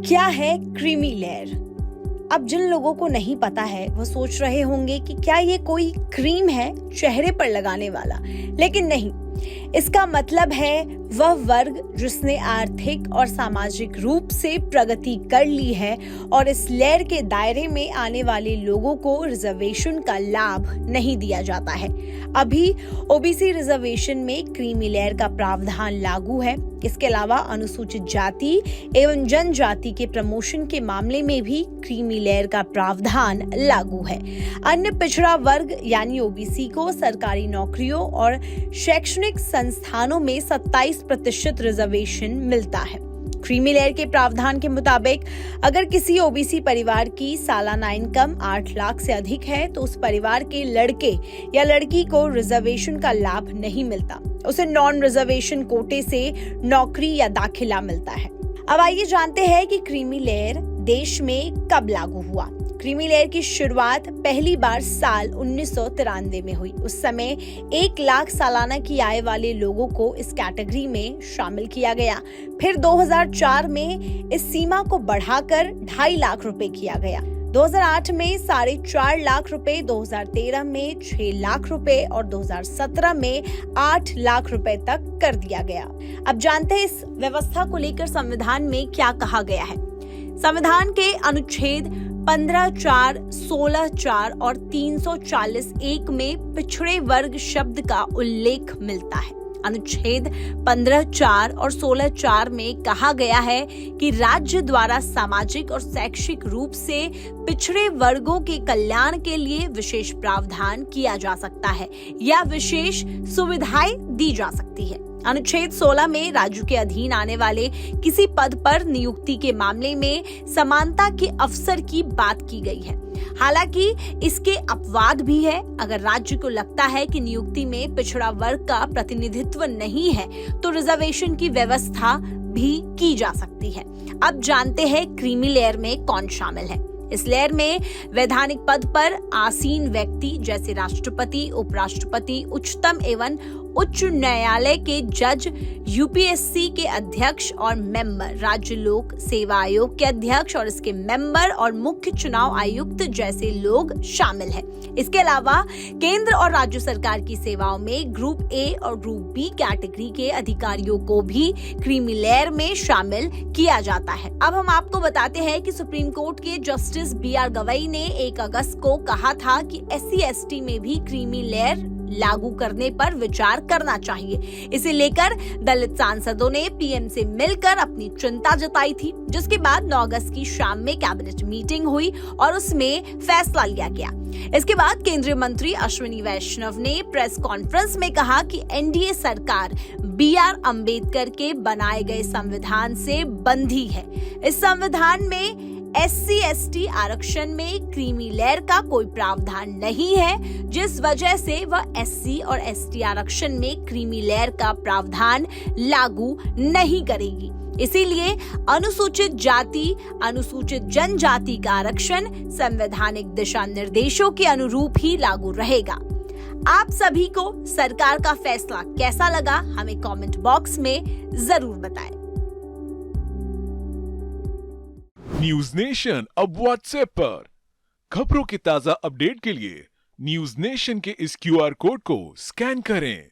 क्या है creamy layer? अब जिन लोगों को नहीं पता है वो सोच रहे होंगे कि क्या ये कोई क्रीम है चेहरे पर लगाने वाला, लेकिन नहीं। इसका मतलब है वह वर्ग जिसने आर्थिक और सामाजिक रूप से प्रगति कर ली है और इस लेयर के दायरे में आने वाले लोगों को रिजर्वेशन का लाभ नहीं दिया जाता है। अभी ओबीसी रिजर्वेशन में क्रीमी लेयर का प्रावधान लागू है। इसके अलावा अनुसूचित जाति एवं जनजाति के प्रमोशन के मामले में भी क्रीमी लेयर का प्रावधान लागू है। अन्य पिछड़ा वर्ग यानी ओबीसी को सरकारी नौकरियों और शैक्षणिक संस्थानों में 27% रिजर्वेशन मिलता है। क्रीमी लेयर के प्रावधान के मुताबिक अगर किसी ओबीसी परिवार की सालाना इनकम 8 लाख से अधिक है तो उस परिवार के लड़के या लड़की को रिजर्वेशन का लाभ नहीं मिलता। उसे नॉन रिजर्वेशन कोटे से नौकरी या दाखिला मिलता है। अब आइए जानते हैं कि क्रीमी लेयर देश में कब लागू हुआ। क्रीमी लेयर की शुरुआत पहली बार साल 1993 में हुई। उस समय 1 लाख सालाना की आय वाले लोगों को इस कैटेगरी में शामिल किया गया। फिर 2004 में इस सीमा को बढ़ाकर 2.5 लाख रुपए किया गया। 2008 में 4.5 लाख रुपए, 2013 में 6 लाख रुपए और 2017 में 8 लाख रुपए तक कर दिया गया। अब जानते हैं इस व्यवस्था को लेकर संविधान में क्या कहा गया है। संविधान के अनुच्छेद 15(4), 16(4) और 340(1) में पिछड़े वर्ग शब्द का उल्लेख मिलता है। अनुच्छेद 15(4) और 16(4) में कहा गया है कि राज्य द्वारा सामाजिक और शैक्षिक रूप से पिछड़े वर्गों के कल्याण के लिए विशेष प्रावधान किया जा सकता है या विशेष सुविधाएं दी जा सकती है। अनुच्छेद 16 में राज्य के अधीन आने वाले किसी पद पर नियुक्ति के मामले में समानता के अवसर की बात की गई है। हालांकि इसके अपवाद भी है। अगर राज्य को लगता है कि नियुक्ति में पिछड़ा वर्ग का प्रतिनिधित्व नहीं है तो रिजर्वेशन की व्यवस्था भी की जा सकती है। अब जानते हैं क्रीमी लेयर में कौन शामिल है। इस लेयर में वैधानिक पद पर आसीन व्यक्ति जैसे राष्ट्रपति, उपराष्ट्रपति, उच्चतम एवं उच्च न्यायालय के जज, यूपीएससी के अध्यक्ष और मेंबर, राज्य लोक सेवा आयोग के अध्यक्ष और इसके मेंबर और मुख्य चुनाव आयुक्त जैसे लोग शामिल हैं। इसके अलावा केंद्र और राज्य सरकार की सेवाओं में ग्रुप ए और ग्रुप बी कैटेगरी के अधिकारियों को भी क्रीमी लेयर में शामिल किया जाता है। अब हम आपको बताते हैं कि सुप्रीम कोर्ट के जस्टिस BR गवई ने 1 अगस्त को कहा था कि SC/ST में भी क्रीमी लेयर लागू करने पर विचार करना चाहिए। इसे लेकर दलित सांसदों ने पीएम से मिलकर अपनी चिंता जताई थी, जिसके बाद 9 अगस्त की शाम में कैबिनेट मीटिंग हुई और उसमें फैसला लिया गया। इसके बाद केंद्रीय मंत्री अश्विनी वैष्णव ने प्रेस कॉन्फ्रेंस में कहा कि एनडीए सरकार BR अम्बेडकर के बनाए गए संविधान से बंधी है। इस संविधान में SC/ST आरक्षण में क्रीमी लेयर का कोई प्रावधान नहीं है, जिस वजह से वह SC और ST आरक्षण में क्रीमी लेयर का प्रावधान लागू नहीं करेगी। इसीलिए अनुसूचित जाति, अनुसूचित जनजाति का आरक्षण संवैधानिक दिशा निर्देशों के अनुरूप ही लागू रहेगा। आप सभी को सरकार का फैसला कैसा लगा, हमें कमेंट बॉक्स में जरूर बताएं। न्यूज नेशन अब व्हाट्सएप पर खबरों के ताजा अपडेट के लिए न्यूज नेशन के इस QR कोड को स्कैन करें।